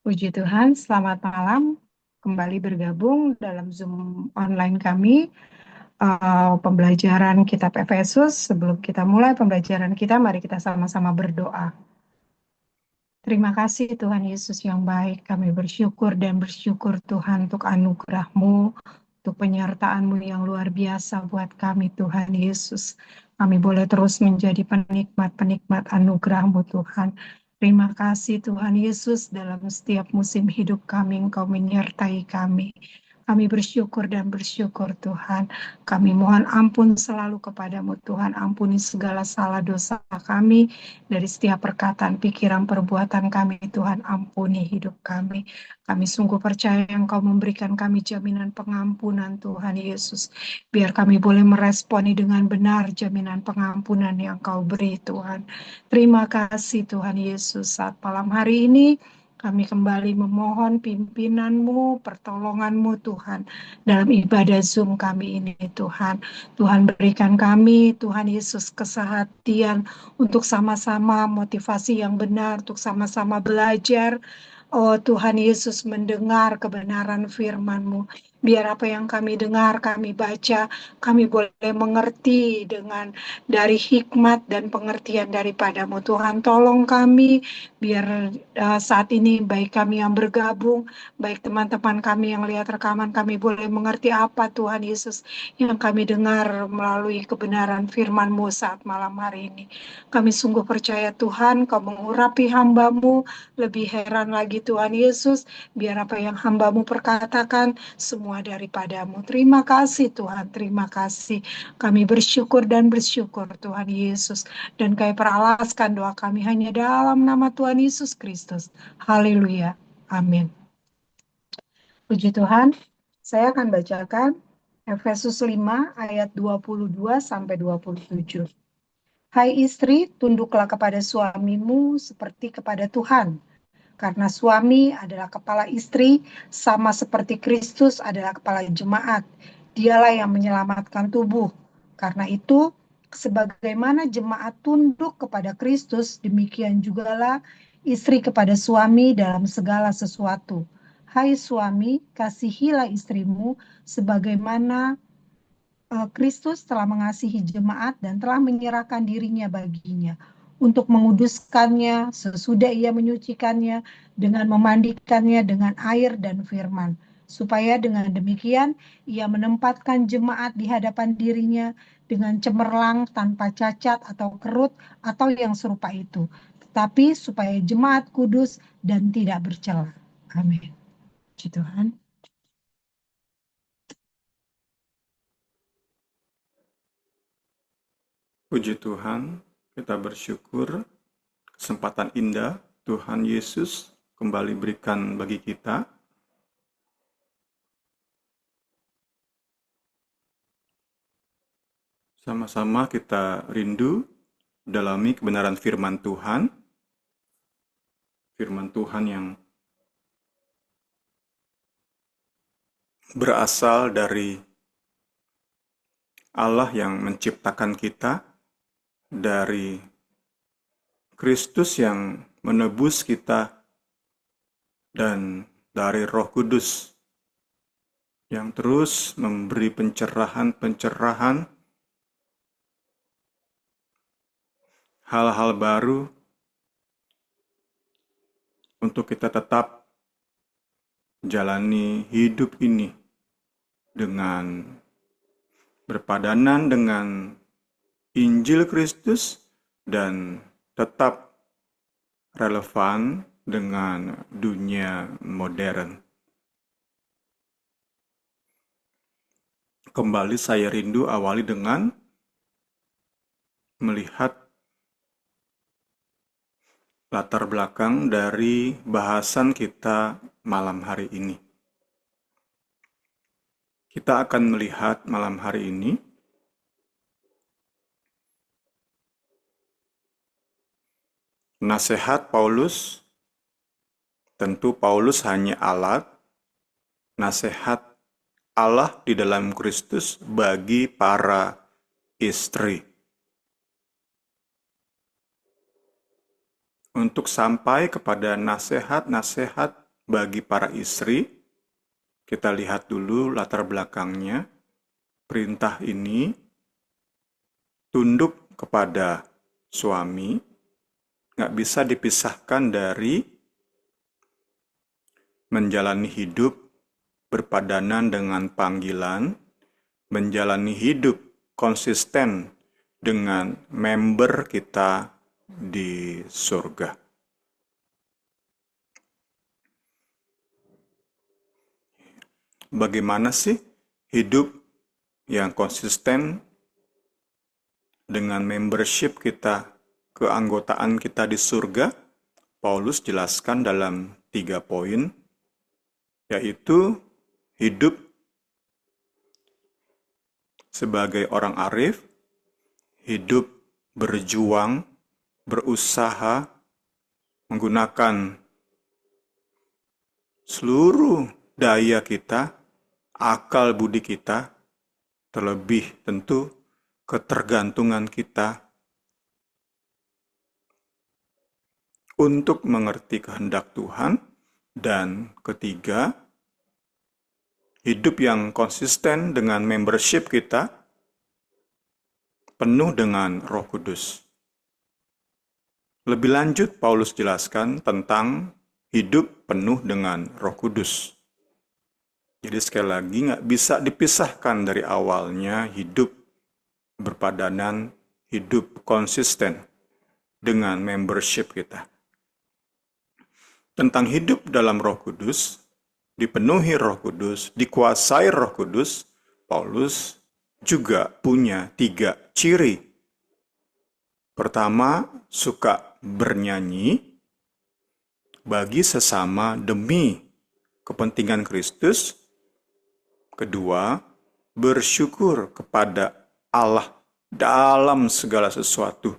Puji Tuhan, selamat malam. Kembali bergabung dalam Zoom online kami, pembelajaran Kitab Efesus. Sebelum kita mulai pembelajaran kita, mari kita sama-sama berdoa. Terima kasih Tuhan Yesus yang baik. Kami bersyukur dan bersyukur Tuhan untuk anugerah-Mu, untuk penyertaan-Mu yang luar biasa buat kami Tuhan Yesus. Kami boleh terus menjadi penikmat-penikmat anugerah-Mu Tuhan. Terima kasih Tuhan Yesus, dalam setiap musim hidup kami Engkau menyertai kami. Kami bersyukur dan bersyukur Tuhan. Kami mohon ampun selalu kepadamu Tuhan. Ampuni segala salah dosa kami dari setiap perkataan, pikiran, perbuatan kami Tuhan. Ampuni hidup kami. Kami sungguh percaya Engkau memberikan kami jaminan pengampunan Tuhan Yesus. Biar kami boleh meresponi dengan benar jaminan pengampunan yang Engkau beri Tuhan. Terima kasih Tuhan Yesus. Saat malam hari ini kami kembali memohon pimpinan-Mu, pertolongan-Mu Tuhan, dalam ibadah Zoom kami ini Tuhan. Tuhan berikan kami, Tuhan Yesus, kesehatian untuk sama-sama motivasi yang benar, untuk sama-sama belajar. Oh Tuhan Yesus, mendengar kebenaran firman-Mu. Biar apa yang kami dengar, kami baca, kami boleh mengerti dengan dari hikmat dan pengertian daripada-Mu. Tuhan tolong kami, biar saat ini baik kami yang bergabung, baik teman-teman kami yang lihat rekaman, kami boleh mengerti apa Tuhan Yesus yang kami dengar melalui kebenaran firman-Mu saat malam hari ini. Kami sungguh percaya Tuhan, Kau mengurapi hamba-Mu. Lebih heran lagi Tuhan Yesus, biar apa yang hamba-Mu perkatakan semua daripada-Mu. Terima kasih Tuhan, terima kasih. Kami bersyukur dan bersyukur Tuhan Yesus. Dan kami peralaskan doa kami hanya dalam nama Tuhan Yesus Kristus. Haleluya. Amin. Puji Tuhan, saya akan bacakan Efesus 5 ayat 22 sampai 27. Hai istri, tunduklah kepada suamimu seperti kepada Tuhan. Karena suami adalah kepala istri, sama seperti Kristus adalah kepala jemaat. Dialah yang menyelamatkan tubuh. Karena itu, sebagaimana jemaat tunduk kepada Kristus, demikian jugalah istri kepada suami dalam segala sesuatu. Hai suami, kasihilah istrimu sebagaimana Kristus telah mengasihi jemaat dan telah menyerahkan dirinya baginya untuk menguduskannya sesudah ia menyucikannya dengan memandikannya dengan air dan firman, supaya dengan demikian ia menempatkan jemaat di hadapan dirinya dengan cemerlang, tanpa cacat atau kerut atau yang serupa itu, tetapi supaya jemaat kudus dan tidak bercela. Amin. Puji Tuhan. Puji Tuhan, kita bersyukur kesempatan indah Tuhan Yesus kembali berikan bagi kita. Sama-sama kita rindu dalami kebenaran firman Tuhan yang berasal dari Allah yang menciptakan kita, dari Kristus yang menebus kita, dan dari Roh Kudus yang terus memberi pencerahan-pencerahan, hal-hal baru untuk kita tetap jalani hidup ini dengan berpadanan dengan Injil Kristus dan tetap relevan dengan dunia modern. Kembali saya rindu awali dengan melihat latar belakang dari bahasan kita malam hari ini. Kita akan melihat malam hari ini nasihat Paulus. Tentu Paulus hanya alat nasihat Allah di dalam Kristus bagi para istri. Untuk sampai kepada nasihat-nasihat bagi para istri, kita lihat dulu latar belakangnya. Perintah ini tunduk kepada suami, nggak bisa dipisahkan dari menjalani hidup berpadanan dengan panggilan, menjalani hidup konsisten dengan member kita di surga. Bagaimana sih hidup yang konsisten dengan membership kita, keanggotaan kita di surga? Paulus jelaskan dalam 3 poin, yaitu hidup sebagai orang arif, hidup berjuang, berusaha, menggunakan seluruh daya kita, akal budi kita, terlebih tentu ketergantungan kita untuk mengerti kehendak Tuhan. Dan ketiga, hidup yang konsisten dengan membership kita, penuh dengan Roh Kudus. Lebih lanjut, Paulus jelaskan tentang hidup penuh dengan Roh Kudus. Jadi sekali lagi nggak bisa dipisahkan dari awalnya hidup berpadanan, hidup konsisten dengan membership kita. Tentang hidup dalam Roh Kudus, dipenuhi Roh Kudus, dikuasai Roh Kudus, Paulus juga punya 3 ciri. Pertama, suka bernyanyi bagi sesama demi kepentingan Kristus. Kedua, bersyukur kepada Allah dalam segala sesuatu.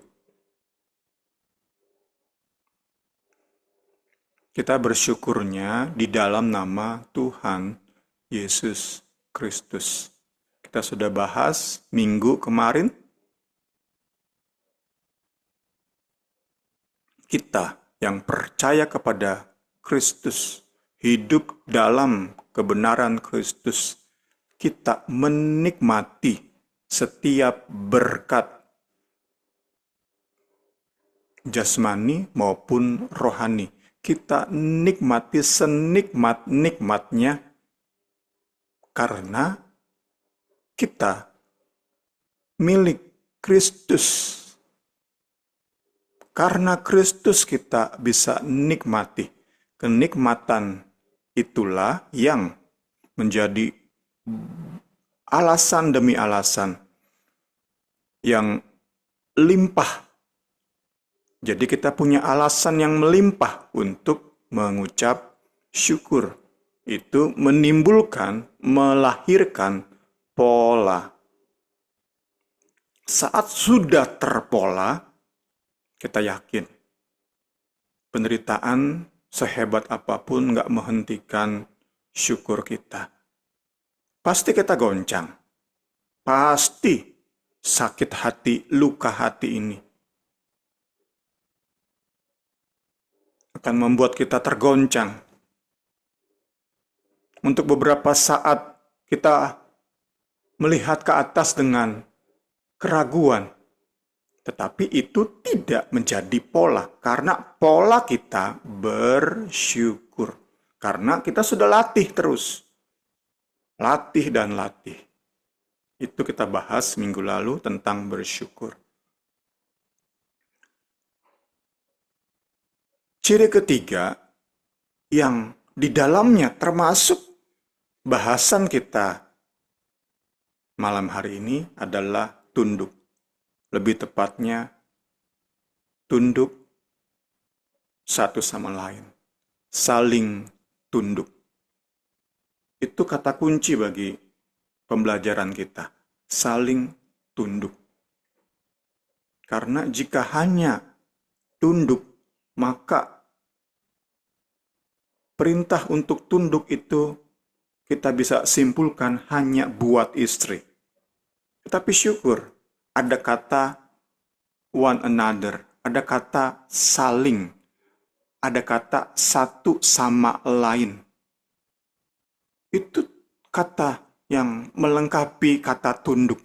Kita bersyukurnya di dalam nama Tuhan Yesus Kristus. Kita sudah bahas minggu kemarin. Kita yang percaya kepada Kristus, hidup dalam kebenaran Kristus, kita menikmati setiap berkat jasmani maupun rohani. Kita nikmati senikmat-nikmatnya karena kita milik Kristus. Karena Kristus kita bisa nikmati. Kenikmatan itulah yang menjadi alasan demi alasan yang limpah. Jadi kita punya alasan yang melimpah untuk mengucap syukur. Itu menimbulkan, melahirkan pola. Saat sudah terpola, kita yakin penderitaan sehebat apapun nggak menghentikan syukur kita. Pasti kita goncang. Pasti sakit hati, luka hati ini akan membuat kita tergoncang. Untuk beberapa saat kita melihat ke atas dengan keraguan. Tetapi itu tidak menjadi pola. Karena pola kita bersyukur. Karena kita sudah latih terus. Latih dan latih. Itu kita bahas minggu lalu tentang bersyukur. Ciri ketiga yang di dalamnya termasuk bahasan kita malam hari ini adalah tunduk. Lebih tepatnya, tunduk satu sama lain. Saling tunduk. Itu kata kunci bagi pembelajaran kita. Saling tunduk. Karena jika hanya tunduk, maka perintah untuk tunduk itu kita bisa simpulkan hanya buat istri. Tetapi syukur, ada kata one another, ada kata saling. ada kata satu sama lain. Itu kata yang melengkapi kata tunduk.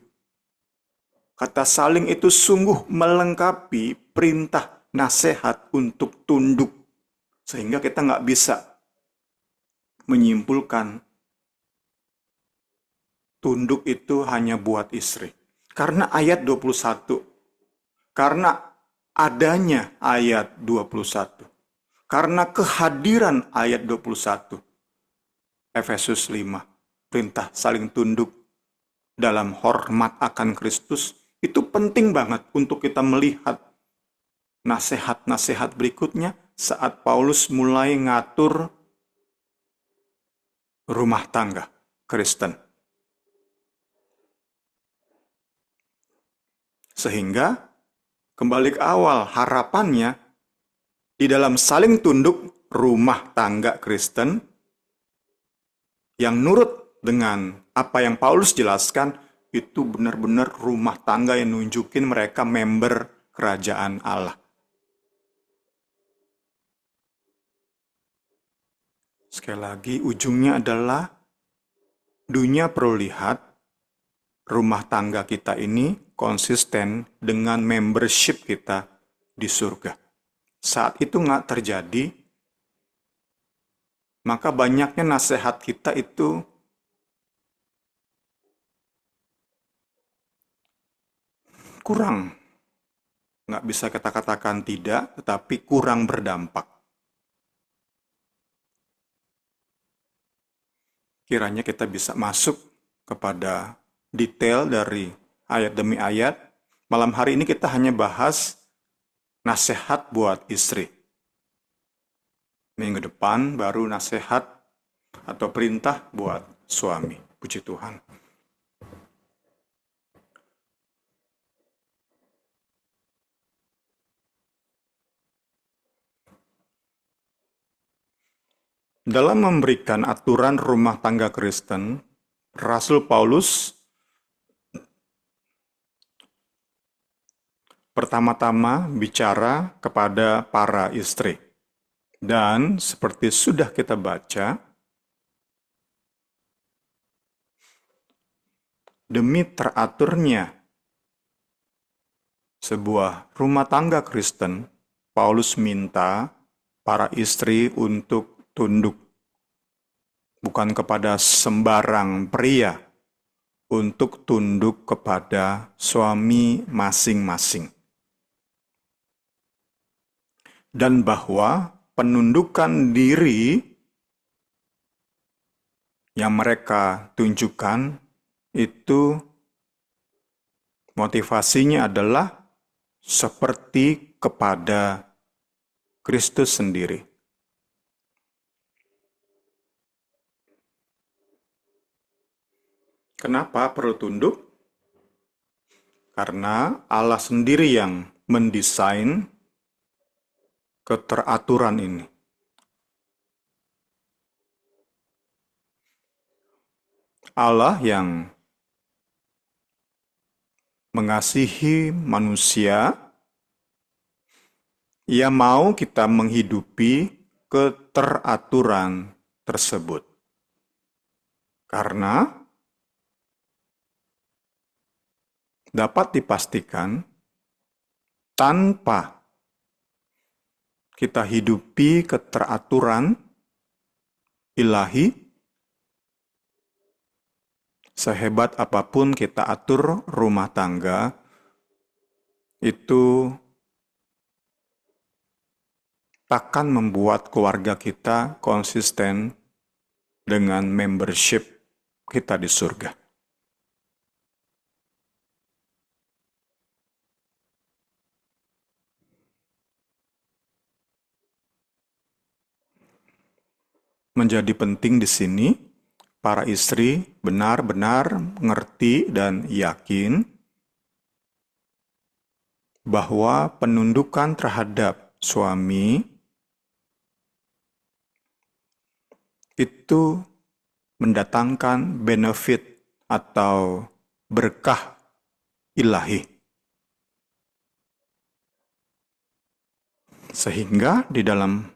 Kata saling itu sungguh melengkapi perintah nasihat untuk tunduk. Sehingga kita nggak bisa menyimpulkan tunduk itu hanya buat istri. Karena ayat 21. Karena adanya ayat 21. Karena kehadiran ayat 21. Efesus 5. Perintah saling tunduk dalam hormat akan Kristus. Itu penting banget untuk kita melihat nasihat-nasihat berikutnya saat Paulus mulai ngatur rumah tangga Kristen. Sehingga kembali ke awal, harapannya di dalam saling tunduk rumah tangga Kristen yang nurut dengan apa yang Paulus jelaskan, itu benar-benar rumah tangga yang nunjukin mereka member kerajaan Allah. Sekali lagi, ujungnya adalah dunia perlu lihat rumah tangga kita ini konsisten dengan membership kita di surga. Saat itu nggak terjadi, maka banyaknya nasihat kita itu kurang. Nggak bisa kita katakan tidak, tetapi kurang berdampak. Kiranya kita bisa masuk kepada detail dari ayat demi ayat. Malam hari ini kita hanya bahas nasihat buat istri. Minggu depan baru nasihat atau perintah buat suami. Puji Tuhan. Dalam memberikan aturan rumah tangga Kristen, Rasul Paulus pertama-tama bicara kepada para istri. Dan seperti sudah kita baca, demi teraturnya sebuah rumah tangga Kristen, Paulus minta para istri untuk tunduk, bukan kepada sembarang pria, untuk tunduk kepada suami masing-masing. Dan bahwa penundukan diri yang mereka tunjukkan itu motivasinya adalah seperti kepada Kristus sendiri. Kenapa perlu tunduk? Karena Allah sendiri yang mendesain keteraturan ini. Allah yang mengasihi manusia, Ia mau kita menghidupi keteraturan tersebut. Karena dapat dipastikan tanpa kita hidupi keteraturan ilahi, sehebat apapun kita atur rumah tangga, itu takkan membuat keluarga kita konsisten dengan membership kita di surga. Menjadi penting di sini, para istri benar-benar mengerti dan yakin bahwa penundukan terhadap suami itu mendatangkan benefit atau berkah ilahi. Sehingga di dalam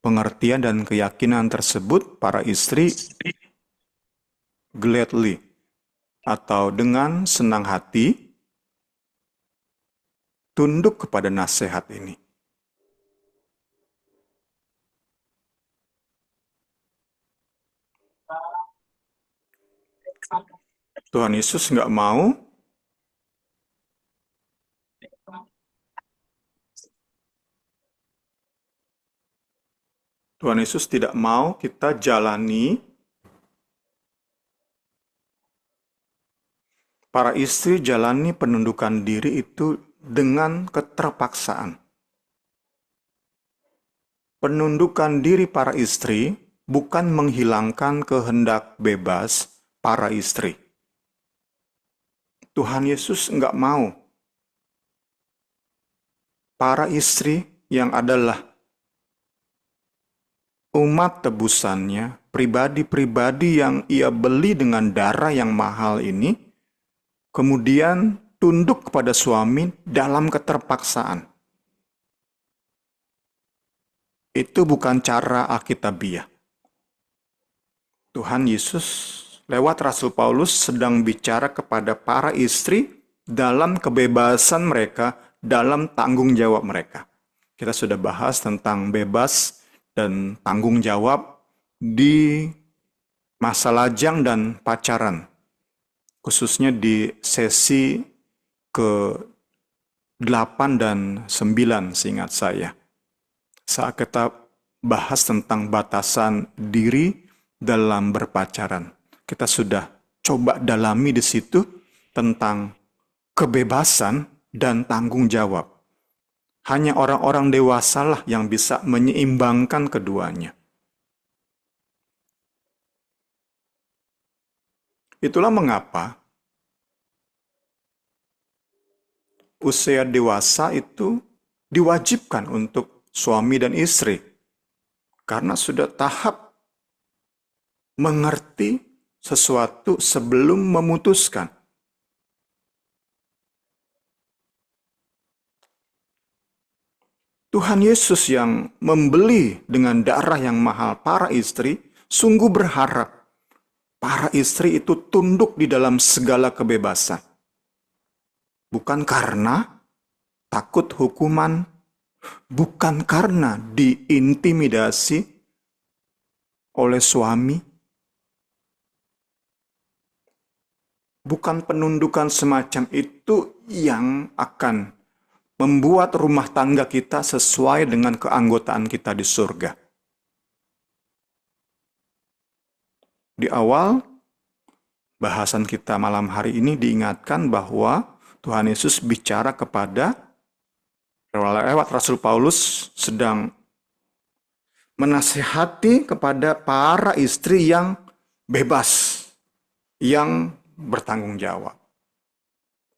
pengertian dan keyakinan tersebut, para istri gladly atau dengan senang hati tunduk kepada nasihat ini. Tuhan Yesus nggak mau Tuhan Yesus tidak mau kita jalani, para istri jalani penundukan diri itu dengan keterpaksaan. Penundukan diri para istri bukan menghilangkan kehendak bebas para istri. Tuhan Yesus nggak mau para istri yang adalah umat tebusannya, pribadi-pribadi yang ia beli dengan darah yang mahal ini, kemudian tunduk kepada suami dalam keterpaksaan. Itu bukan cara Alkitabiah. Tuhan Yesus lewat Rasul Paulus sedang bicara kepada para istri dalam kebebasan mereka, dalam tanggung jawab mereka. Kita sudah bahas tentang bebas dan tanggung jawab di masa lajang dan pacaran, khususnya di sesi ke-8 dan 9 seingat saya. Saat kita bahas tentang batasan diri dalam berpacaran, kita sudah coba dalami di situ tentang kebebasan dan tanggung jawab. Hanya orang-orang dewasalah yang bisa menyeimbangkan keduanya. Itulah mengapa usia dewasa itu diwajibkan untuk suami dan istri, karena sudah tahap mengerti sesuatu sebelum memutuskan. Tuhan Yesus yang membeli dengan darah yang mahal para istri, sungguh berharap para istri itu tunduk di dalam segala kebebasan. Bukan karena takut hukuman, bukan karena diintimidasi oleh suami, bukan penundukan semacam itu yang akan membuat rumah tangga kita sesuai dengan keanggotaan kita di surga. Di awal bahasan kita malam hari ini diingatkan bahwa Tuhan Yesus bicara kepada, lewat Rasul Paulus sedang menasihati kepada para istri yang bebas, yang bertanggung jawab.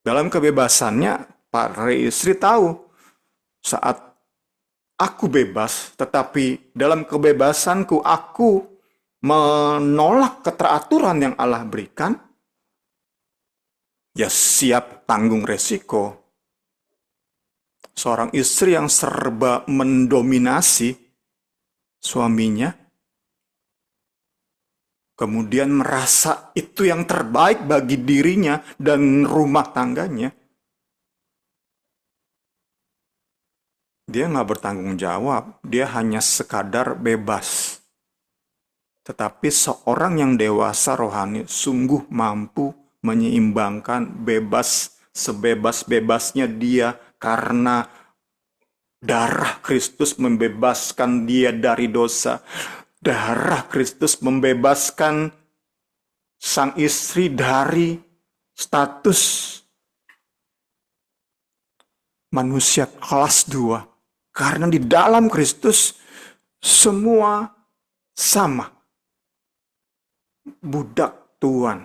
Dalam kebebasannya, para istri tahu saat aku bebas, tetapi dalam kebebasanku aku menolak keteraturan yang Allah berikan, ya siap tanggung resiko. Seorang istri yang serba mendominasi suaminya, kemudian merasa itu yang terbaik bagi dirinya dan rumah tangganya, dia nggak bertanggung jawab, dia hanya sekadar bebas. Tetapi seorang yang dewasa rohani sungguh mampu menyeimbangkan bebas sebebas-bebasnya dia, karena darah Kristus membebaskan dia dari dosa. Darah Kristus membebaskan sang istri dari status manusia kelas 2. Karena di dalam Kristus semua sama. Budak tuan,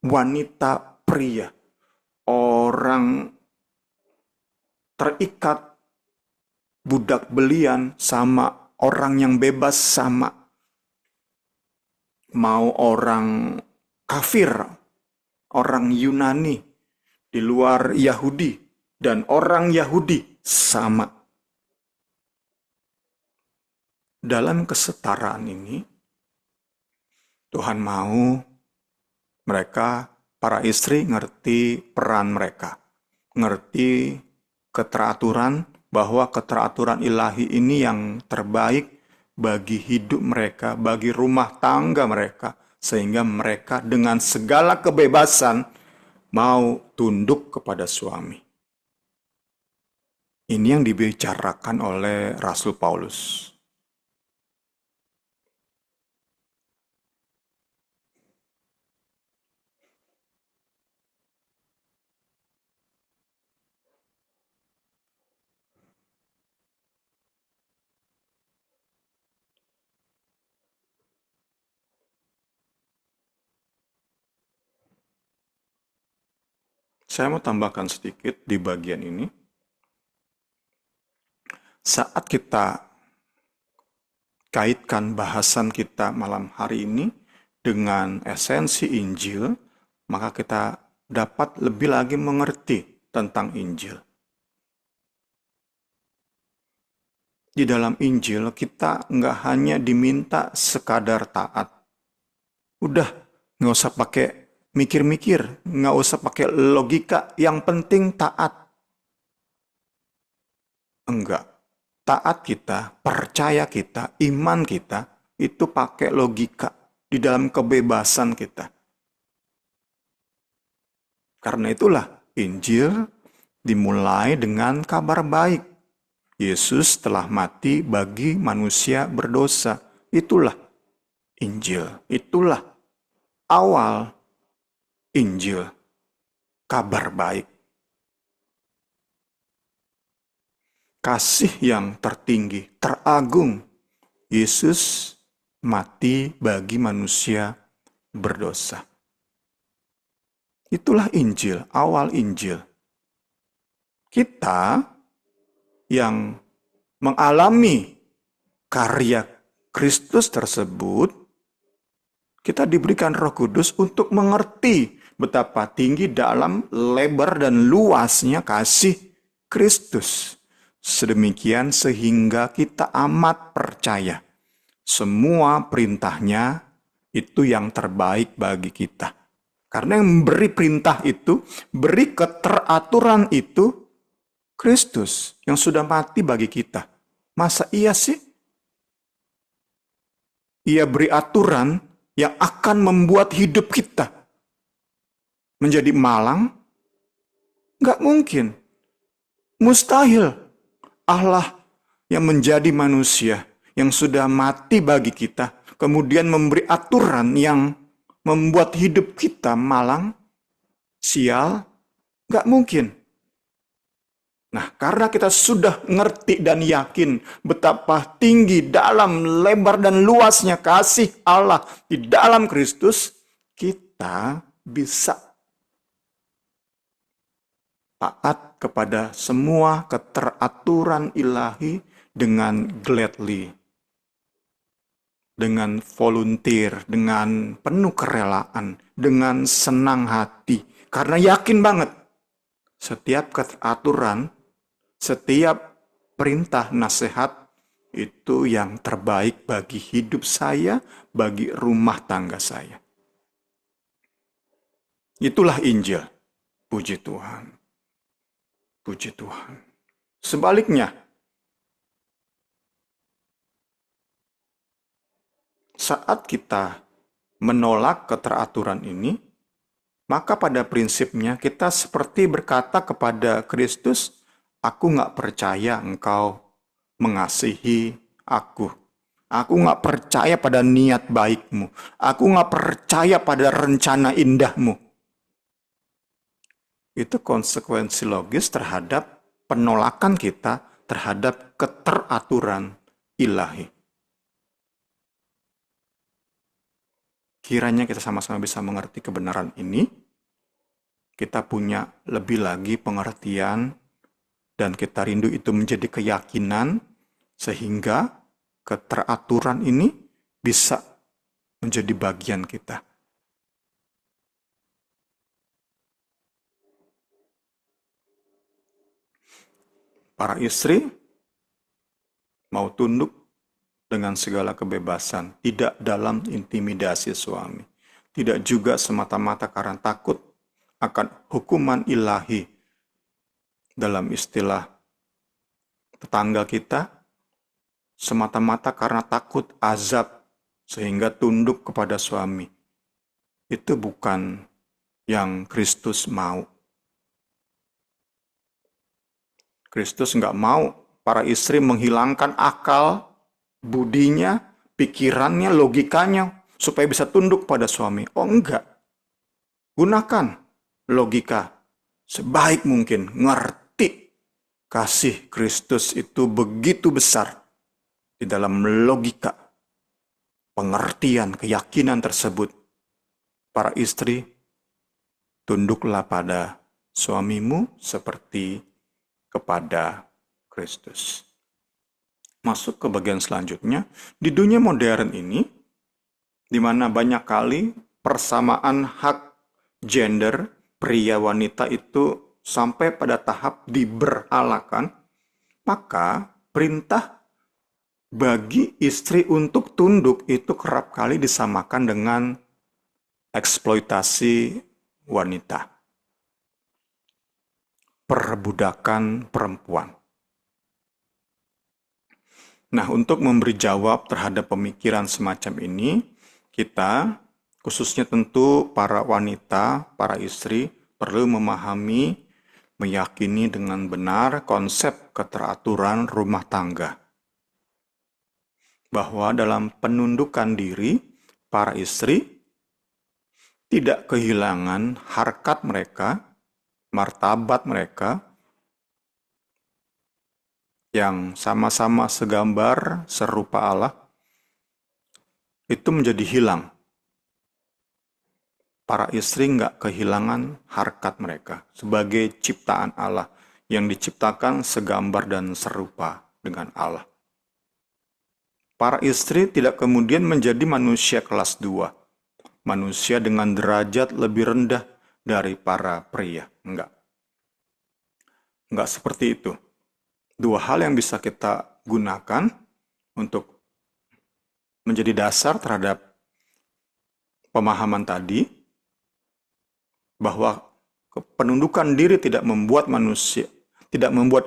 wanita pria, orang terikat, budak belian sama orang yang bebas sama. Mau orang kafir, orang Yunani di luar Yahudi, dan orang Yahudi sama. dalam kesetaraan ini, Tuhan mau mereka, para istri, ngerti peran mereka. Ngerti keteraturan, bahwa keteraturan ilahi ini yang terbaik bagi hidup mereka, bagi rumah tangga mereka, sehingga mereka dengan segala kebebasan mau tunduk kepada suami. Ini yang dibicarakan oleh Rasul Paulus. Saya mau tambahkan sedikit di bagian ini. Saat kita kaitkan bahasan kita malam hari ini dengan esensi Injil, maka kita dapat lebih lagi mengerti tentang Injil. Di dalam Injil kita nggak hanya diminta sekadar taat. Udah, nggak usah pakai mikir-mikir, nggak usah pakai logika, yang penting taat. Enggak. Taat kita, percaya kita, iman kita, itu pakai logika di dalam kebebasan kita. Karena itulah Injil dimulai dengan kabar baik. Yesus telah mati bagi manusia berdosa. Itulah Injil. Itulah awal Injil. Kabar baik. Kasih yang tertinggi, teragung. Yesus mati bagi manusia berdosa. Itulah Injil, awal Injil. Kita yang mengalami karya Kristus tersebut, kita diberikan Roh Kudus untuk mengerti betapa tinggi, dalam, lebar, dan luasnya kasih Kristus. Sedemikian sehingga kita amat percaya semua perintahnya itu yang terbaik bagi kita. Karena yang memberi perintah itu, beri keteraturan itu, Kristus yang sudah mati bagi kita. Masa iya sih? Ia beri aturan yang akan membuat hidup kita menjadi malang? Nggak mungkin. Mustahil. Allah yang menjadi manusia, yang sudah mati bagi kita, kemudian memberi aturan yang membuat hidup kita malang, sial, nggak mungkin. Nah, karena kita sudah ngerti dan yakin betapa tinggi, dalam, lebar, dan luasnya kasih Allah di dalam Kristus, kita bisa taat kepada semua keteraturan ilahi dengan gladly, dengan volunteer, dengan penuh kerelaan, dengan senang hati. Karena yakin banget, setiap keteraturan, setiap perintah nasihat itu yang terbaik bagi hidup saya, bagi rumah tangga saya. Itulah Injil. Puji Tuhan. Puji Tuhan. Sebaliknya, saat kita menolak keteraturan ini, maka pada prinsipnya kita seperti berkata kepada Kristus, aku nggak percaya engkau mengasihi aku. Aku nggak percaya pada niat baikmu. Aku nggak percaya pada rencana indahmu. Itu konsekuensi logis terhadap penolakan kita terhadap keteraturan ilahi. Kiranya kita sama-sama bisa mengerti kebenaran ini, kita punya lebih lagi pengertian, dan kita rindu itu menjadi keyakinan, sehingga keteraturan ini bisa menjadi bagian kita. Para istri mau tunduk dengan segala kebebasan, tidak dalam intimidasi suami, tidak juga semata-mata karena takut akan hukuman ilahi. Dalam istilah tetangga kita, semata-mata karena takut azab sehingga tunduk kepada suami. Itu bukan yang Kristus mau. Kristus nggak mau para istri menghilangkan akal, budinya, pikirannya, logikanya, supaya bisa tunduk pada suami. Oh enggak. Gunakan logika sebaik mungkin. Ngerti kasih Kristus itu begitu besar di dalam logika, pengertian, keyakinan tersebut. Para istri, tunduklah pada suamimu seperti kepada Kristus. Masuk ke bagian selanjutnya, di dunia modern ini, di mana banyak kali persamaan hak gender pria wanita itu sampai pada tahap diberhalakan, maka perintah bagi istri untuk tunduk itu kerap kali disamakan dengan eksploitasi wanita, perbudakan perempuan. Nah, untuk memberi jawab terhadap pemikiran semacam ini, kita, khususnya tentu para wanita, para istri, perlu memahami, meyakini dengan benar konsep keteraturan rumah tangga. Bahwa dalam penundukan diri, para istri tidak kehilangan harkat mereka, martabat mereka, yang sama-sama segambar, serupa Allah, itu menjadi hilang. Para istri nggak kehilangan harkat mereka sebagai ciptaan Allah yang diciptakan segambar dan serupa dengan Allah. Para istri tidak kemudian menjadi manusia kelas 2, manusia dengan derajat lebih rendah dari para pria. Enggak seperti itu. Dua hal yang bisa kita gunakan untuk menjadi dasar terhadap pemahaman tadi, bahwa penundukan diri tidak membuat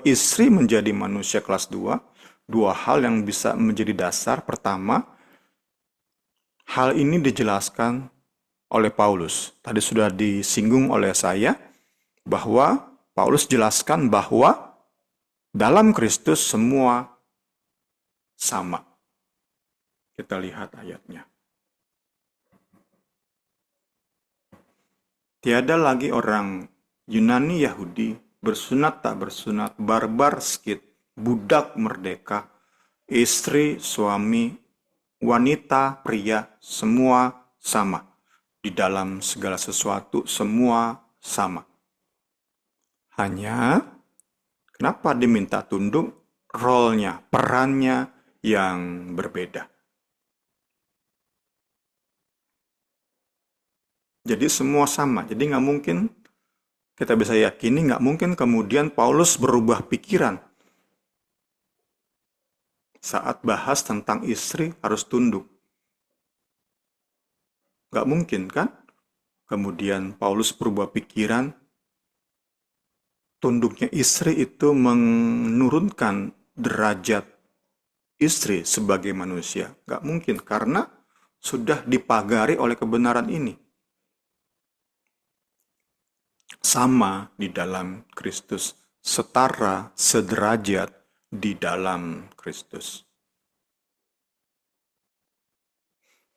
istri menjadi manusia kelas 2. Dua hal yang bisa menjadi dasar. Pertama, hal ini dijelaskan oleh Paulus. Tadi sudah disinggung oleh saya, bahwa Paulus jelaskan bahwa dalam Kristus semua sama. Kita lihat ayatnya. Tiada lagi orang Yunani Yahudi, bersunat tak bersunat, barbar skit, budak merdeka, istri, suami, wanita, pria, semua sama. Di dalam segala sesuatu semua sama. Hanya kenapa diminta tunduk? Role-nya, perannya yang berbeda. Jadi semua sama. Jadi nggak mungkin, kita bisa yakini nggak mungkin kemudian Paulus berubah pikiran saat bahas tentang istri harus tunduk. Nggak mungkin kan? Kemudian Paulus berubah pikiran, tunduknya istri itu menurunkan derajat istri sebagai manusia. Nggak mungkin, karena sudah dipagari oleh kebenaran ini. Sama di dalam Kristus, setara, sederajat di dalam Kristus.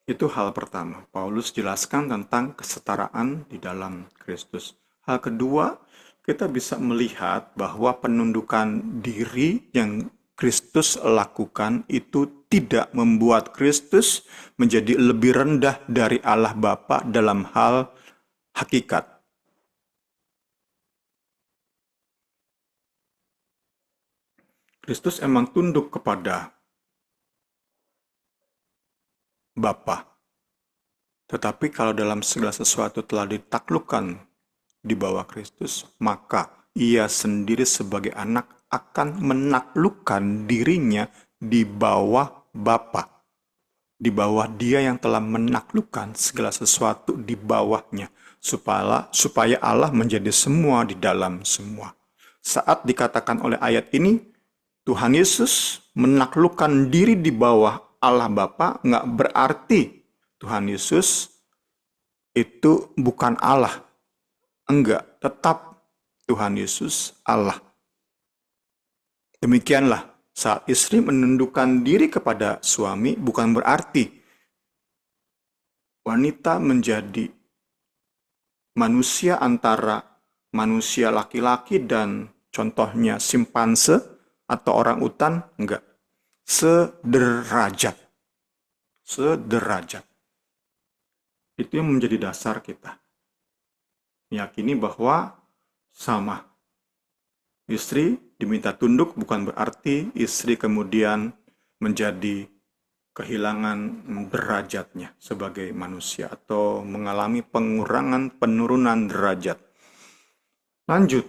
Itu hal pertama. Paulus jelaskan tentang kesetaraan di dalam Kristus. Hal kedua, kita bisa melihat bahwa penundukan diri yang Kristus lakukan itu tidak membuat Kristus menjadi lebih rendah dari Allah Bapa dalam hal hakikat. Kristus emang tunduk kepada Bapa. Tetapi kalau dalam segala sesuatu telah ditaklukkan di bawah Kristus, maka ia sendiri sebagai anak akan menaklukkan dirinya di bawah Bapa. Di bawah Dia yang telah menaklukkan segala sesuatu di bawahnya, supaya Allah menjadi semua di dalam semua. Saat dikatakan oleh ayat ini, Tuhan Yesus menaklukkan diri di bawah Allah Bapa, nggak berarti Tuhan Yesus itu bukan Allah. Enggak, tetap Tuhan Yesus Allah. Demikianlah, saat istri menundukkan diri kepada suami, bukan berarti wanita menjadi manusia antara manusia laki-laki dan contohnya simpanse atau orang utan, enggak. Sederajat. Sederajat. Itu yang menjadi dasar kita. Meyakini bahwa sama. Istri diminta tunduk bukan berarti istri kemudian menjadi kehilangan derajatnya sebagai manusia atau mengalami penurunan derajat. Lanjut.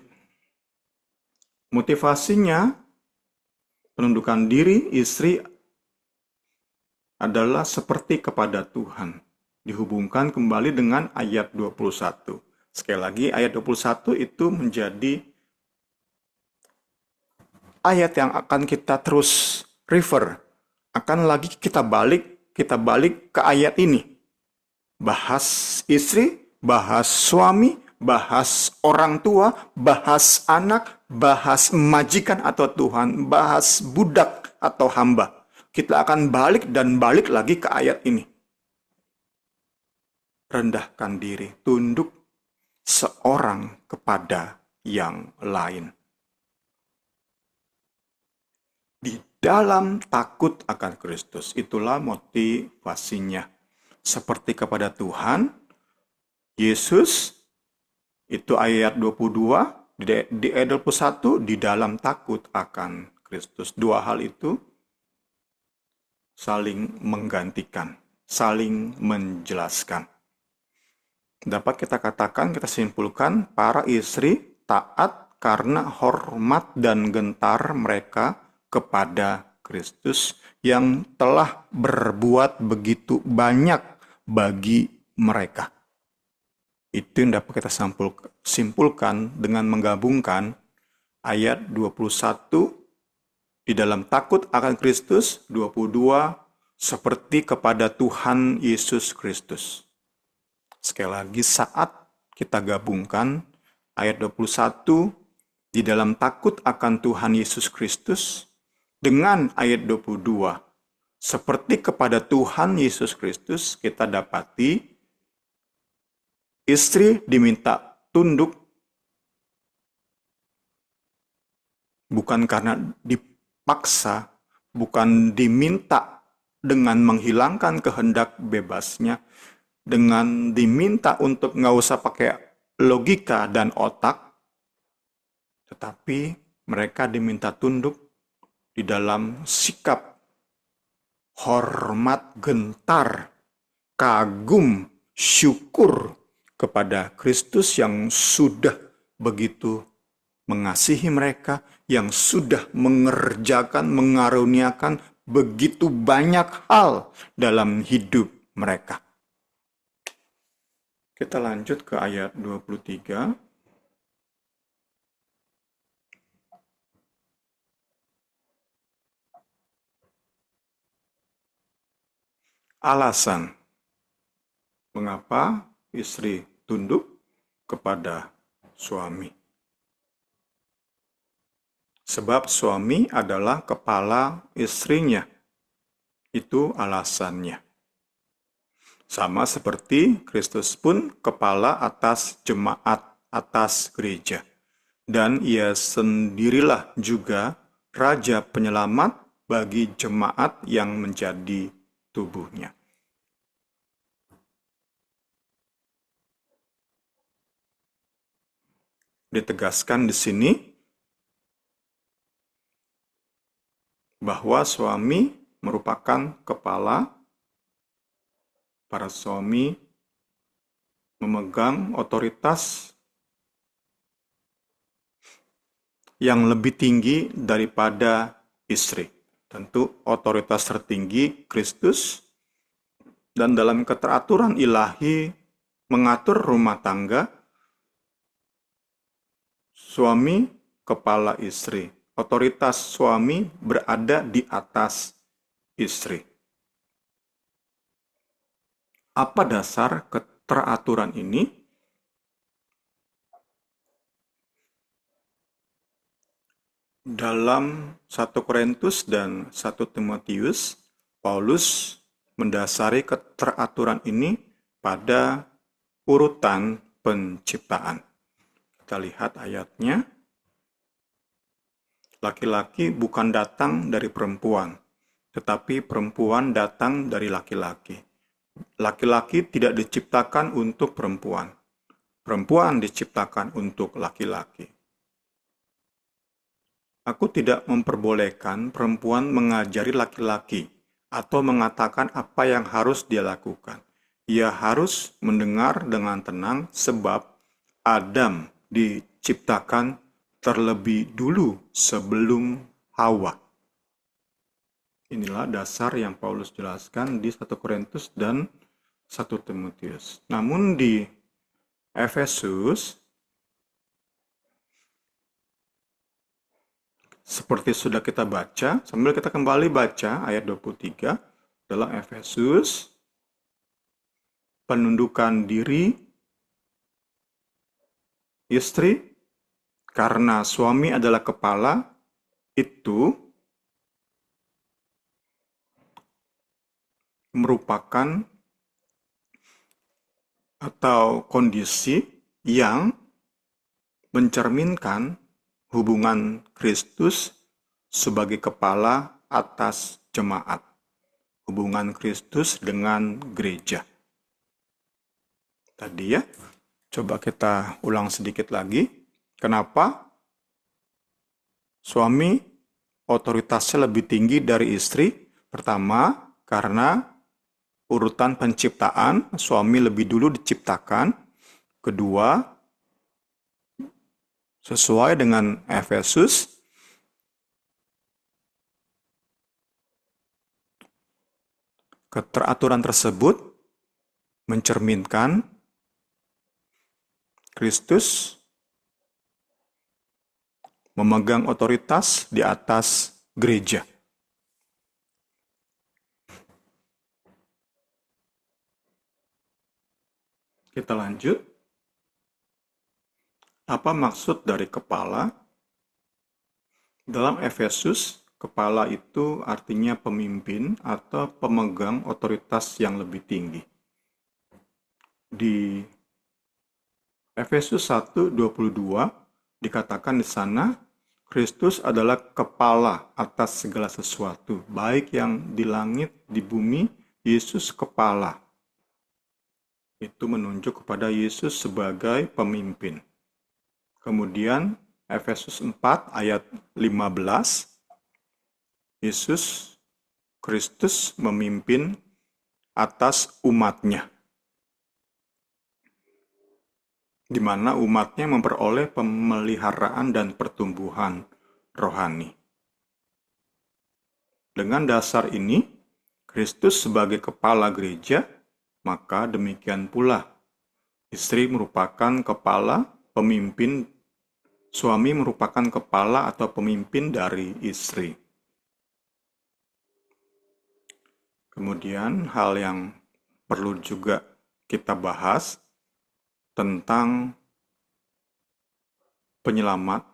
Motivasinya penundukan diri istri adalah seperti kepada Tuhan. Dihubungkan kembali dengan ayat 21. Sekali lagi ayat 21 itu menjadi ayat yang akan kita terus refer. Akan lagi kita balik ke ayat ini. Bahas istri, bahas suami, bahas orang tua, bahas anak, bahas majikan atau Tuhan, bahas budak atau hamba. Kita akan balik lagi ke ayat ini. Rendahkan diri, tunduk seorang kepada yang lain. Di dalam takut akan Kristus, itulah motivasinya. Seperti kepada Tuhan, Yesus, itu ayat 22, di ayat 21, di dalam takut akan Kristus. Dua hal itu saling menggantikan, saling menjelaskan. Dapat kita katakan, kita simpulkan, para istri taat karena hormat dan gentar mereka kepada Kristus yang telah berbuat begitu banyak bagi mereka. Itu yang dapat kita simpulkan dengan menggabungkan ayat 21 di dalam takut akan Kristus, 22 seperti kepada Tuhan Yesus Kristus. Sekali lagi, saat kita gabungkan ayat 21 di dalam takut akan Tuhan Yesus Kristus dengan ayat 22 seperti kepada Tuhan Yesus Kristus, kita dapati istri diminta tunduk bukan karena dipaksa, bukan diminta dengan menghilangkan kehendak bebasnya, dengan diminta untuk nggak usah pakai logika dan otak, tetapi mereka diminta tunduk di dalam sikap hormat, gentar, kagum, syukur kepada Kristus yang sudah begitu mengasihi mereka, yang sudah mengerjakan, mengaruniakan begitu banyak hal dalam hidup mereka. Kita lanjut ke ayat 23. Alasan mengapa istri tunduk kepada suami. Sebab suami adalah kepala istrinya. Itu alasannya. Sama seperti Kristus pun kepala atas jemaat, atas gereja. Dan ia sendirilah juga Raja Penyelamat bagi jemaat yang menjadi tubuhnya. Ditegaskan di sini bahwa suami merupakan kepala, para suami memegang otoritas yang lebih tinggi daripada istri. Tentu otoritas tertinggi Kristus, dan dalam keteraturan ilahi mengatur rumah tangga, suami kepala istri. Otoritas suami berada di atas istri. Apa dasar keteraturan ini? Dalam 1 Korintus dan 1 Timotius, Paulus mendasari keteraturan ini pada urutan penciptaan. Kita lihat ayatnya. Laki-laki bukan datang dari perempuan, tetapi perempuan datang dari laki-laki. Laki-laki tidak diciptakan untuk perempuan. Perempuan diciptakan untuk laki-laki. Aku tidak memperbolehkan perempuan mengajari laki-laki atau mengatakan apa yang harus dia lakukan. Ia harus mendengar dengan tenang sebab Adam diciptakan terlebih dulu sebelum Hawa. Inilah dasar yang Paulus jelaskan di 1 Korintus dan 1 Timotius. Namun di Efesus, seperti sudah kita baca, sambil kita kembali baca ayat 23 dalam Efesus, penundukan diri istri karena suami adalah kepala, itu merupakan atau kondisi yang mencerminkan hubungan Kristus sebagai kepala atas jemaat. Hubungan Kristus dengan gereja. Tadi ya, coba kita ulang sedikit lagi. Kenapa suami otoritasnya lebih tinggi dari istri? Pertama, karena urutan penciptaan, suami lebih dulu diciptakan. Kedua, sesuai dengan Efesus, keteraturan tersebut mencerminkan Kristus memegang otoritas di atas gereja. Kita lanjut. Apa maksud dari kepala? Dalam Efesus, kepala itu artinya pemimpin atau pemegang otoritas yang lebih tinggi. Di Efesus 1:22 dikatakan di sana, Kristus adalah kepala atas segala sesuatu, baik yang di langit, di bumi, Yesus kepala. Itu menunjuk kepada Yesus sebagai pemimpin. Kemudian Efesus 4 ayat 15, Yesus Kristus memimpin atas umatnya, di mana umatnya memperoleh pemeliharaan dan pertumbuhan rohani. Dengan dasar ini, Kristus sebagai kepala gereja, maka demikian pula istri merupakan kepala, pemimpin, suami merupakan kepala atau pemimpin dari istri. Kemudian hal yang perlu juga kita bahas tentang penyelamat.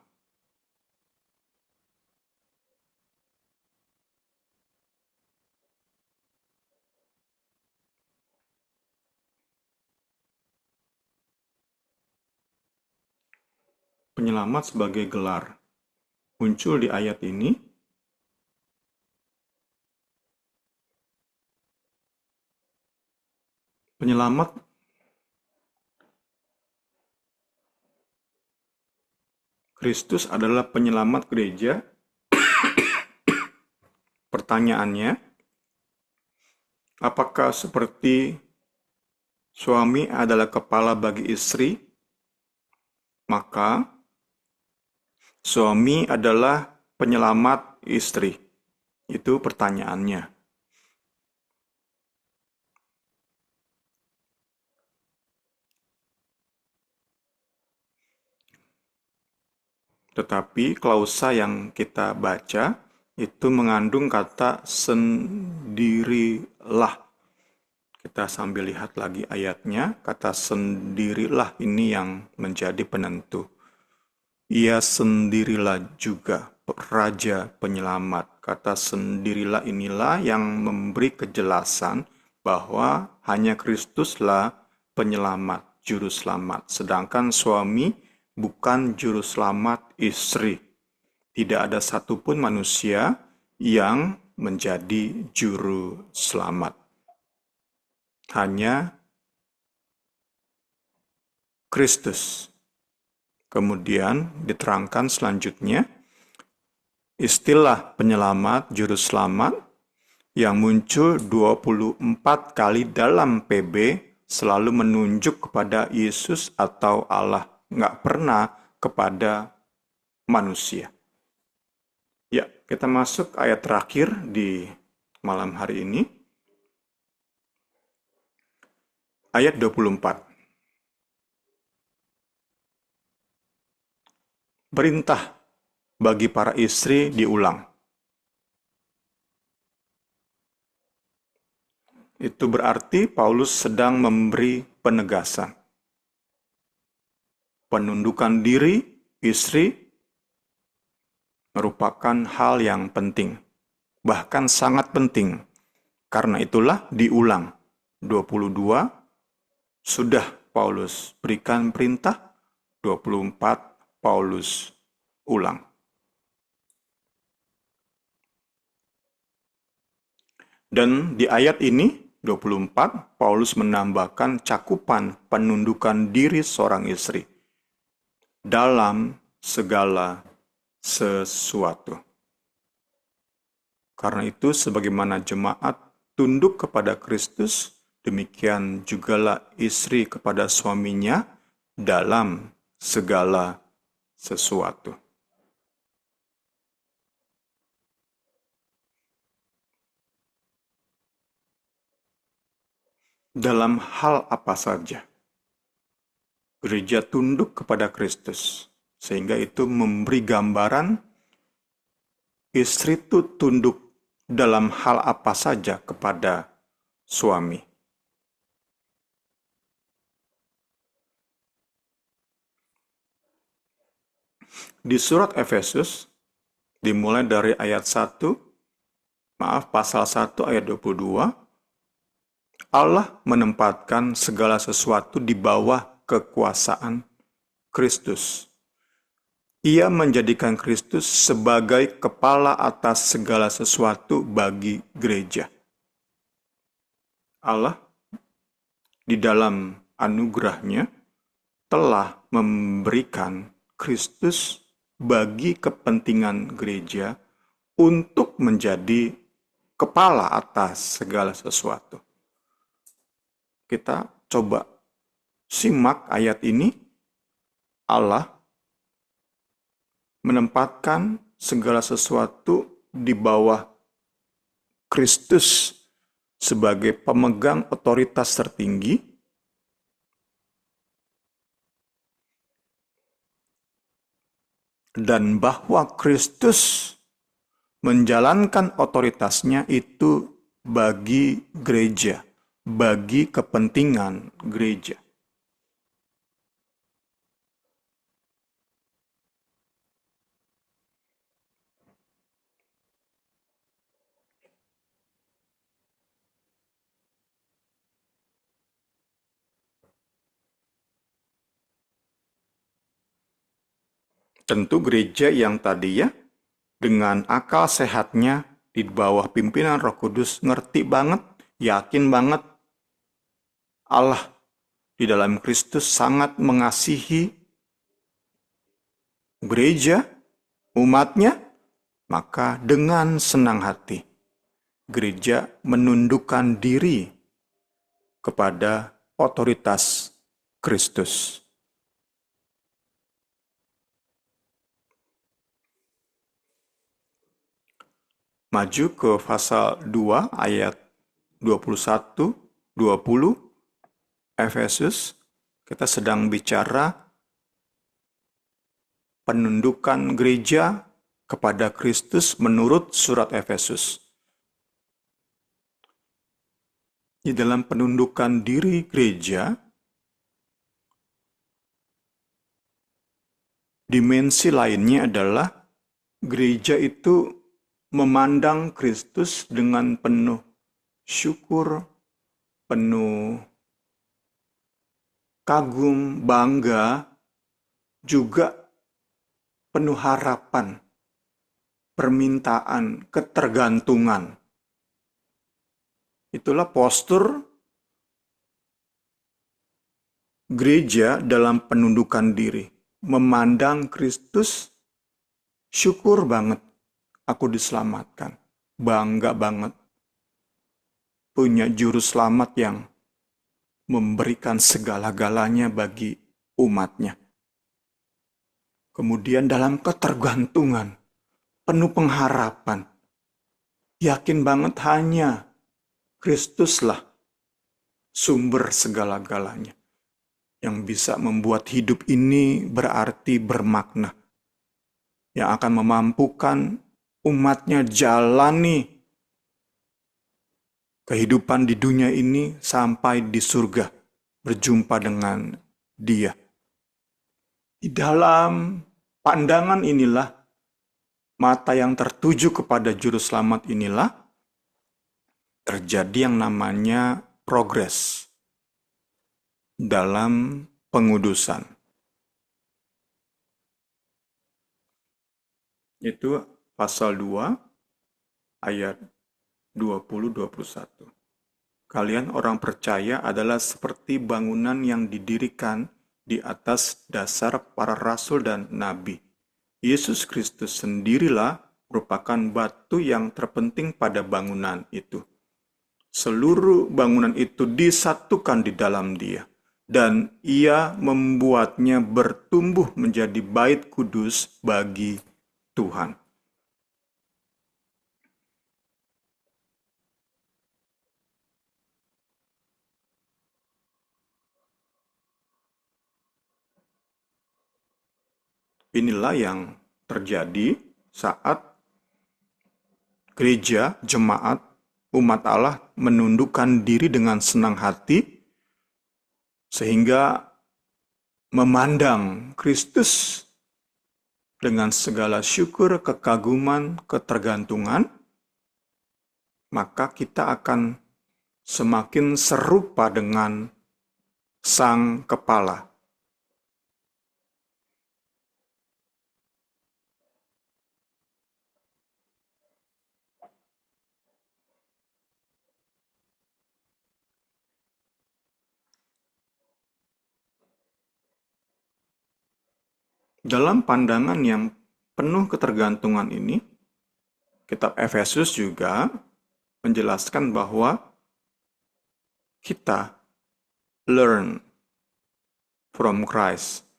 Penyelamat sebagai gelar muncul di ayat ini. Penyelamat Kristus adalah penyelamat gereja. Pertanyaannya, apakah seperti suami adalah kepala bagi istri, maka suami adalah penyelamat istri? Itu pertanyaannya. Tetapi klausa yang kita baca itu mengandung kata sendirilah. Kita sambil lihat lagi ayatnya, kata sendirilah ini yang menjadi penentu. Ia sendirilah juga Raja Penyelamat. Kata sendirilah inilah yang memberi kejelasan bahwa hanya Kristuslah penyelamat, juru selamat. Sedangkan suami bukan juru selamat istri. Tidak ada satupun manusia yang menjadi juru selamat. Hanya Kristus. Kemudian diterangkan selanjutnya, istilah penyelamat, juru selamat, yang muncul 24 kali dalam PB selalu menunjuk kepada Yesus atau Allah, nggak pernah kepada manusia. Ya, kita masuk ayat terakhir di malam hari ini. Ayat 24. Perintah bagi para istri diulang. Itu berarti Paulus sedang memberi penegasan. Penundukan diri istri merupakan hal yang penting, bahkan sangat penting. Karena itulah diulang. 22 sudah Paulus berikan perintah, 24 Paulus ulang. Dan di ayat ini 24 Paulus menambahkan cakupan penundukan diri seorang istri dalam segala sesuatu. Karena itu sebagaimana jemaat tunduk kepada Kristus, demikian jugalah istri kepada suaminya dalam segala sesuatu. Dalam hal apa saja, gereja tunduk kepada Kristus, sehingga itu memberi gambaran istri itu tunduk dalam hal apa saja kepada suami. Di surat Efesus, dimulai dari ayat 1, pasal 1 ayat 22, Allah menempatkan segala sesuatu di bawah kekuasaan Kristus. Ia menjadikan Kristus sebagai kepala atas segala sesuatu bagi gereja. Allah di dalam anugerahnya telah memberikan Kristus bagi kepentingan gereja untuk menjadi kepala atas segala sesuatu. Kita coba simak ayat ini. Allah menempatkan segala sesuatu di bawah Kristus sebagai pemegang otoritas tertinggi, dan bahwa Kristus menjalankan otoritasnya itu bagi gereja, bagi kepentingan gereja. Tentu gereja yang tadi ya, dengan akal sehatnya di bawah pimpinan Roh Kudus, ngerti banget, yakin banget Allah di dalam Kristus sangat mengasihi gereja, umatnya, maka dengan senang hati gereja menundukkan diri kepada otoritas Kristus. maju ke pasal 2 ayat 21, 20, Efesus. Kita sedang bicara penundukan gereja kepada Kristus menurut surat Efesus. Di dalam penundukan diri gereja, dimensi lainnya adalah gereja itu memandang Kristus dengan penuh syukur, penuh kagum, bangga, juga penuh harapan, permintaan, ketergantungan. Itulah postur gereja dalam penundukan diri. Memandang Kristus, syukur banget aku diselamatkan. Bangga banget punya juru selamat yang memberikan segala-galanya bagi umatnya. Kemudian dalam ketergantungan, penuh pengharapan, yakin banget hanya Kristuslah sumber segala-galanya yang bisa membuat hidup ini berarti bermakna, yang akan memampukan umatnya jalani kehidupan di dunia ini sampai di surga, berjumpa dengan Dia. Di dalam pandangan inilah, mata yang tertuju kepada Juru Selamat inilah, terjadi yang namanya progres dalam pengudusan. Itu pasal 2 ayat 20-21. Kalian orang percaya adalah seperti bangunan yang didirikan di atas dasar para rasul dan nabi. Yesus Kristus sendirilah merupakan batu yang terpenting pada bangunan itu. Seluruh bangunan itu disatukan di dalam Dia, dan Ia membuatnya bertumbuh menjadi bait kudus bagi Tuhan. Inilah yang terjadi saat gereja, jemaat, umat Allah menundukkan diri dengan senang hati, sehingga memandang Kristus dengan segala syukur, kekaguman, ketergantungan, maka kita akan semakin serupa dengan Sang Kepala. Dalam pandangan yang penuh ketergantungan ini, kitab Efesus juga menjelaskan bahwa kita learn from Christ.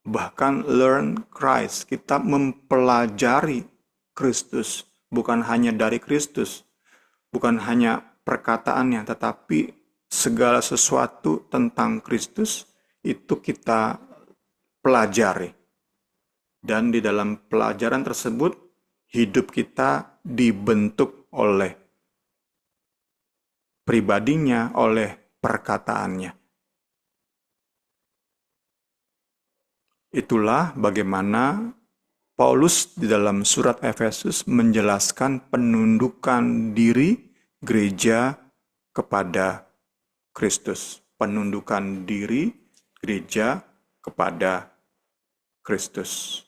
Bahkan learn Christ, kita mempelajari Kristus, bukan hanya dari Kristus, bukan hanya perkataannya, tetapi segala sesuatu tentang Kristus itu kita pelajari. Dan di dalam pelajaran tersebut, hidup kita dibentuk oleh pribadinya, oleh perkataannya. Itulah bagaimana Paulus di dalam surat Efesus menjelaskan penundukan diri gereja kepada Kristus. Penundukan diri gereja kepada Kristus.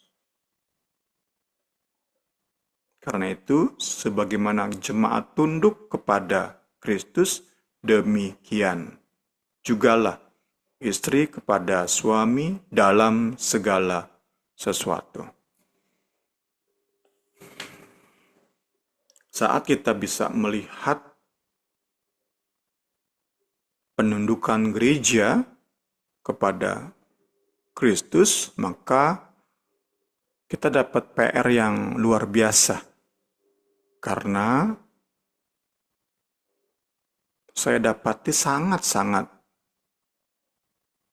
Karena itu, sebagaimana jemaat tunduk kepada Kristus, demikian jugalah istri kepada suami dalam segala sesuatu. Saat kita bisa melihat penundukan gereja kepada Kristus, maka kita dapat PR yang luar biasa. Karena saya dapati sangat-sangat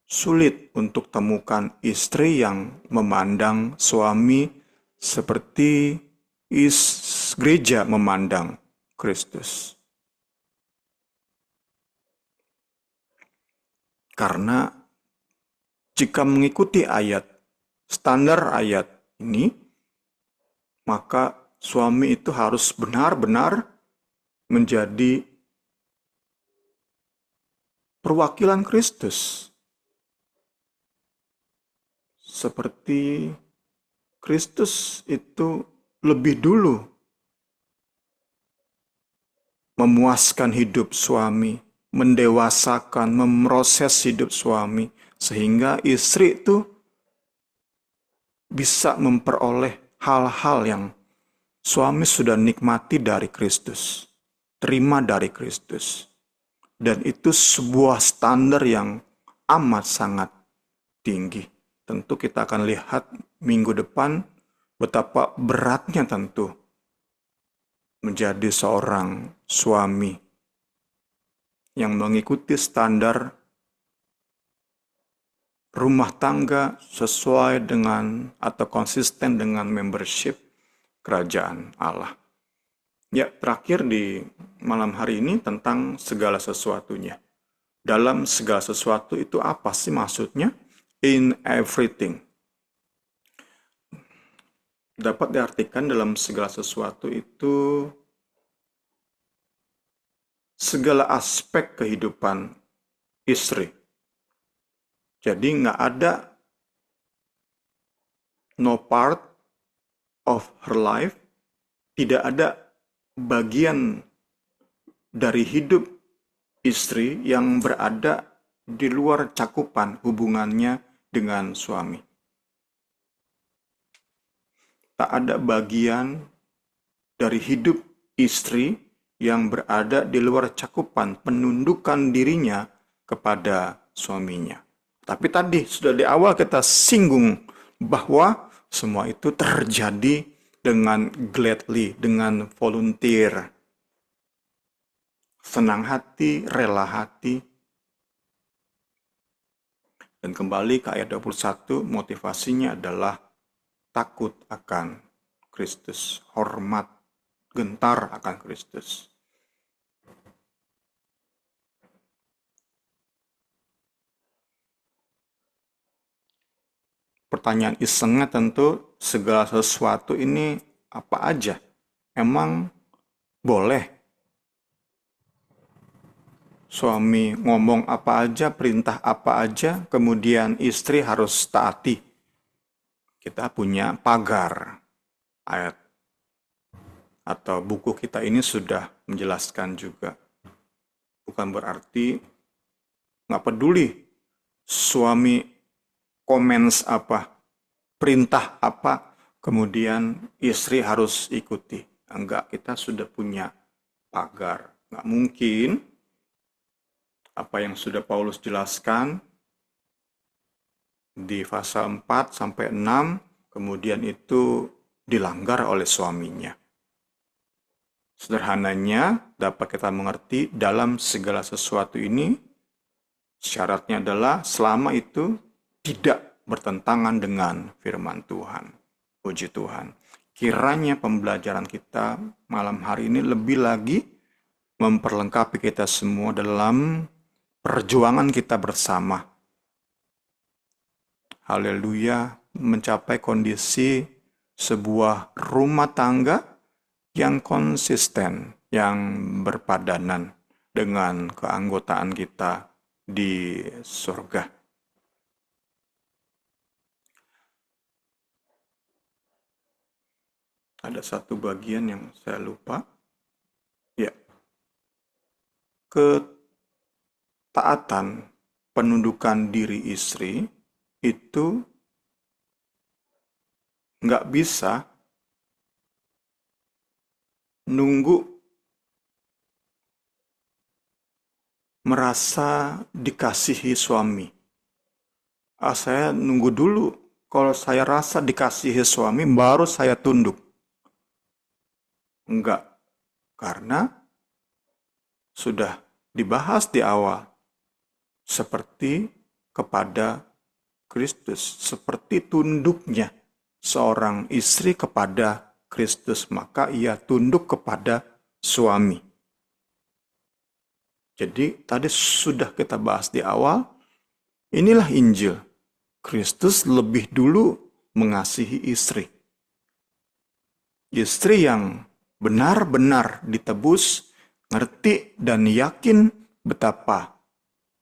sulit untuk temukan istri yang memandang suami seperti gereja memandang Kristus. Karena jika mengikuti standar ayat ini, maka suami itu harus benar-benar menjadi perwakilan Kristus. Seperti Kristus itu lebih dulu memuaskan hidup suami, mendewasakan, memproses hidup suami, sehingga istri itu bisa memperoleh hal-hal yang suami sudah nikmati dari Kristus, terima dari Kristus. Dan itu sebuah standar yang amat sangat tinggi. Tentu kita akan lihat minggu depan betapa beratnya tentu menjadi seorang suami yang mengikuti standar rumah tangga sesuai dengan atau konsisten dengan membership kerajaan Allah. Ya, terakhir di malam hari ini tentang segala sesuatunya. Dalam segala sesuatu itu apa sih maksudnya? In everything. Dapat diartikan dalam segala sesuatu itu segala aspek kehidupan istri. Jadi nggak ada no part of her life, tidak ada bagian dari hidup istri yang berada di luar cakupan hubungannya dengan suami. Tak ada bagian dari hidup istri yang berada di luar cakupan penundukan dirinya kepada suaminya. Tapi tadi sudah di awal kita singgung bahwa semua itu terjadi dengan gladly, dengan volunteer. Senang hati, rela hati. Dan kembali ke ayat 21, motivasinya adalah takut akan Kristus, hormat, gentar akan Kristus. Pertanyaan isengnya tentu segala sesuatu ini apa aja? Emang boleh suami ngomong apa aja, perintah apa aja, kemudian istri harus taati? Kita punya pagar. Ayat atau buku kita ini sudah menjelaskan juga. Bukan berarti nggak peduli suami comments apa, perintah apa, kemudian istri harus ikuti. Enggak, kita sudah punya pagar. Nggak mungkin apa yang sudah Paulus jelaskan di pasal 4 sampai 6, kemudian itu dilanggar oleh suaminya. Sederhananya dapat kita mengerti dalam segala sesuatu ini, syaratnya adalah selama itu tidak bertentangan dengan firman Tuhan. Puji Tuhan. Kiranya pembelajaran kita malam hari ini lebih lagi memperlengkapi kita semua dalam perjuangan kita bersama. Haleluya, mencapai kondisi sebuah rumah tangga yang konsisten, yang berpadanan dengan keanggotaan kita di surga. Ada satu bagian yang saya lupa. Ya. Ketaatan penundukan diri istri itu nggak bisa nunggu merasa dikasihi suami. Saya nunggu dulu, kalau saya rasa dikasihi suami baru saya tunduk. Enggak, Karena sudah dibahas di awal, seperti kepada Kristus, seperti tunduknya seorang istri kepada Kristus, maka ia tunduk kepada suami. Jadi tadi sudah kita bahas di awal, inilah Injil. Kristus lebih dulu mengasihi istri. Istri yang benar-benar ditebus, ngerti dan yakin betapa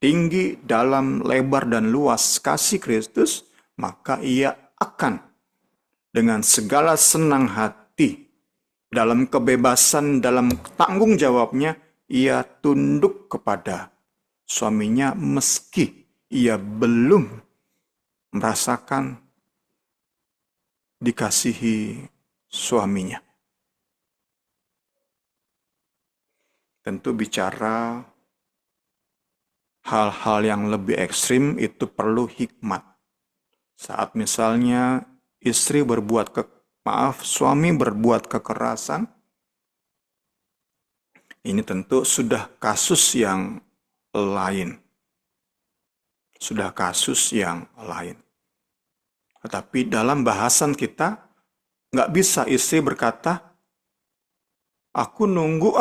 tinggi, dalam, lebar, dan luas kasih Kristus, maka ia akan dengan segala senang hati, dalam kebebasan, dalam tanggung jawabnya, ia tunduk kepada suaminya meski ia belum merasakan dikasihi suaminya. Tentu bicara hal-hal yang lebih ekstrim itu perlu hikmat. Saat misalnya suami berbuat kekerasan, ini tentu sudah kasus yang lain. Sudah kasus yang lain. Tetapi dalam bahasan kita, nggak bisa istri berkata, aku nunggu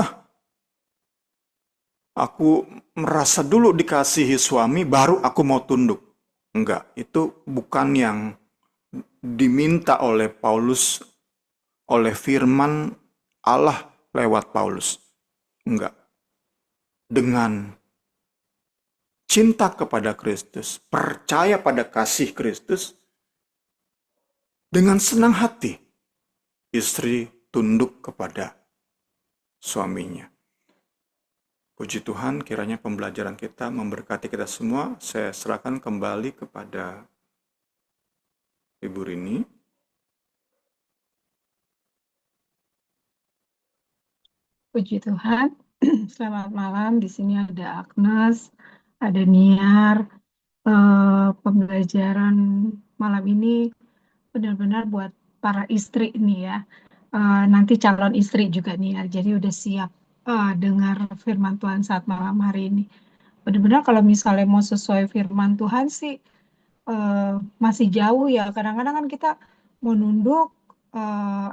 aku merasa dulu dikasihi suami, baru aku mau tunduk. Enggak, itu bukan yang diminta oleh Paulus, oleh firman Allah lewat Paulus. Enggak. Dengan cinta kepada Kristus, percaya pada kasih Kristus, dengan senang hati, istri tunduk kepada suaminya. Puji Tuhan, kiranya pembelajaran kita memberkati kita semua. Saya serahkan kembali kepada Ibu Rini. Puji Tuhan. Selamat malam. Di sini ada Agnes, ada Niar. Pembelajaran malam ini benar-benar buat para istri nih ya. Nanti calon istri juga nih ya. Jadi udah siap dengar firman Tuhan saat malam hari ini. Benar-benar kalau misalnya mau sesuai firman Tuhan sih masih jauh ya. Kadang-kadang kan kita mau nunduk,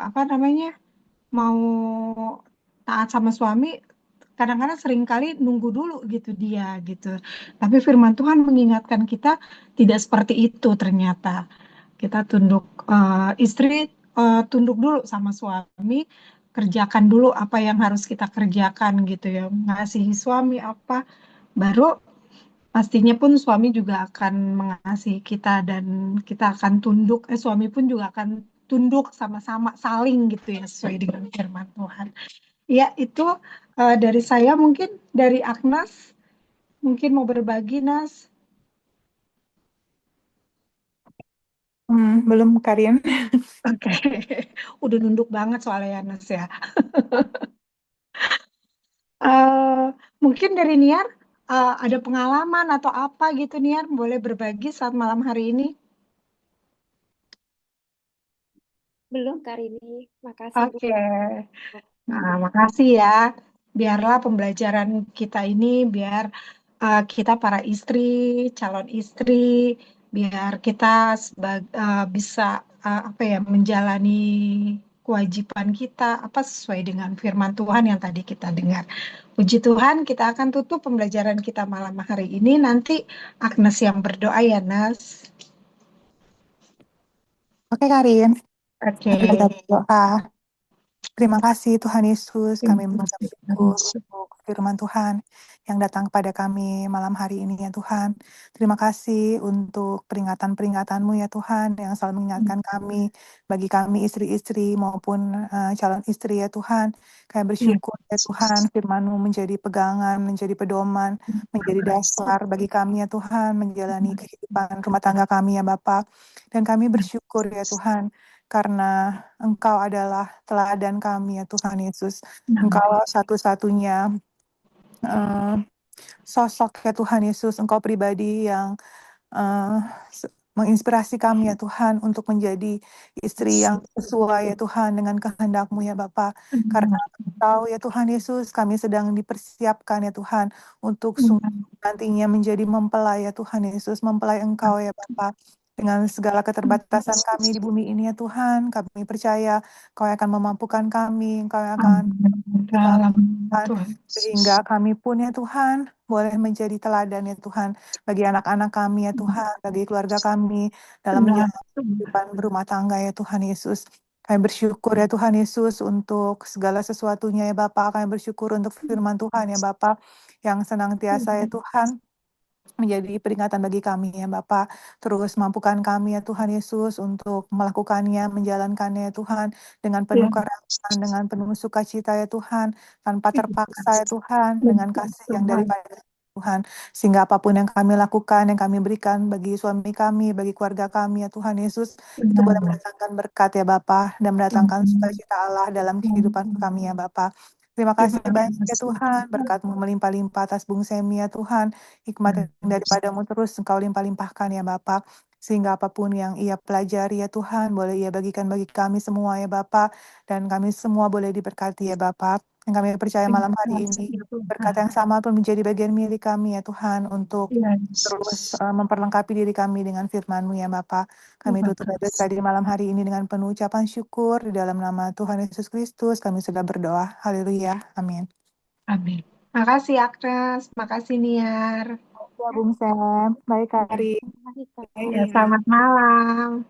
apa namanya, mau taat sama suami, kadang-kadang seringkali nunggu dulu gitu dia gitu. Tapi firman Tuhan mengingatkan kita tidak seperti itu ternyata. Kita tunduk, istri tunduk dulu sama suami, kerjakan dulu apa yang harus kita kerjakan gitu ya. Mengasihi suami apa, baru pastinya pun suami juga akan mengasihi kita dan kita akan tunduk, suami pun juga akan tunduk sama-sama saling gitu ya sesuai dengan firman Tuhan. Ya, itu dari saya, mungkin dari Agnes, mungkin mau berbagi, Nas. Belum, Karin. Oke, udah nunduk banget soalnya ya, Nas ya. Eh, Mungkin dari Niar, ada pengalaman atau apa gitu, Niar, boleh berbagi saat malam hari ini? Belum, Karini. Makasih, Bu. Oke, nah, makasih ya. Biarlah pembelajaran kita ini, biar kita para istri, calon istri, biar kita bisa apa ya, menjalani kewajiban kita apa sesuai dengan firman Tuhan yang tadi kita dengar. Puji Tuhan, kita akan tutup pembelajaran kita malam hari ini. Nanti Agnes yang berdoa ya, Nas. Oke, Karin. Oke. Mari kita berdoa. Terima kasih Tuhan Yesus, kami Terima mengucap kasih, syukur Tuhan. untuk firman Tuhan yang datang kepada kami malam hari ini ya Tuhan. Terima kasih untuk peringatan-peringatan-Mu ya Tuhan yang selalu mengingatkan kami, bagi kami istri-istri maupun calon istri ya Tuhan. Kami bersyukur ya Tuhan, firman-Mu menjadi pegangan, menjadi pedoman, menjadi dasar bagi kami ya Tuhan, menjalani kehidupan rumah tangga kami ya Bapak. Dan kami bersyukur ya Tuhan, karena Engkau adalah teladan kami ya Tuhan Yesus. Engkau satu-satunya sosok ya Tuhan Yesus, Engkau pribadi yang menginspirasi kami ya Tuhan untuk menjadi istri yang sesuai ya Tuhan dengan kehendak-Mu ya Bapa. Karena Tahu ya Tuhan Yesus, kami sedang dipersiapkan ya Tuhan untuk nantinya menjadi mempelai ya Tuhan Yesus, mempelai Engkau ya Bapa. Dengan segala keterbatasan kami di bumi ini ya Tuhan, kami percaya Kau akan memampukan kami, Engkau akan kami Dalam Tuhan, Tuhan. sehingga kami pun ya Tuhan boleh menjadi teladan ya Tuhan bagi anak-anak kami ya Tuhan, bagi keluarga kami dalam Benar. menjalani kehidupan berumah tangga ya Tuhan Yesus. Kami bersyukur ya Tuhan Yesus untuk segala sesuatunya ya Bapak. Kami bersyukur untuk firman Tuhan ya Bapak yang senantiasa ya Tuhan menjadi peringatan bagi kami ya Bapak. Terus mampukan kami ya Tuhan Yesus untuk melakukannya, menjalankannya ya Tuhan dengan penuh keraguan, dengan penuh sukacita ya Tuhan, tanpa terpaksa ya Tuhan, dengan kasih yang daripada Tuhan. Sehingga apapun yang kami lakukan, yang kami berikan bagi suami kami, bagi keluarga kami ya Tuhan Yesus, itu boleh mendatangkan berkat ya Bapak, dan mendatangkan sukacita Allah dalam kehidupan kami ya Bapak. Terima kasih banyak ya Tuhan, berkat-Mu melimpah-limpah atas Bung Semi ya Tuhan, hikmat yang daripadamu terus Engkau limpah-limpahkan ya Bapak, sehingga apapun yang ia pelajari ya Tuhan, boleh ia bagikan bagi kami semua ya Bapak, dan kami semua boleh diberkati ya Bapak. Dan kami percaya malam hari ini, berkat yang sama pun menjadi bagian milik kami ya Tuhan, untuk terus memperlengkapi diri kami dengan firman-Mu ya Bapak. Kami tutup episode di malam hari ini dengan penuh ucapan syukur di dalam nama Tuhan Yesus Kristus. Kami sudah berdoa. Haleluya. Amin. Amin. Makasih Agnes, makasih Niar. Ya, Bung Sam. Baik, Kak Ari. Terima kasih, Kak. Ya, selamat malam.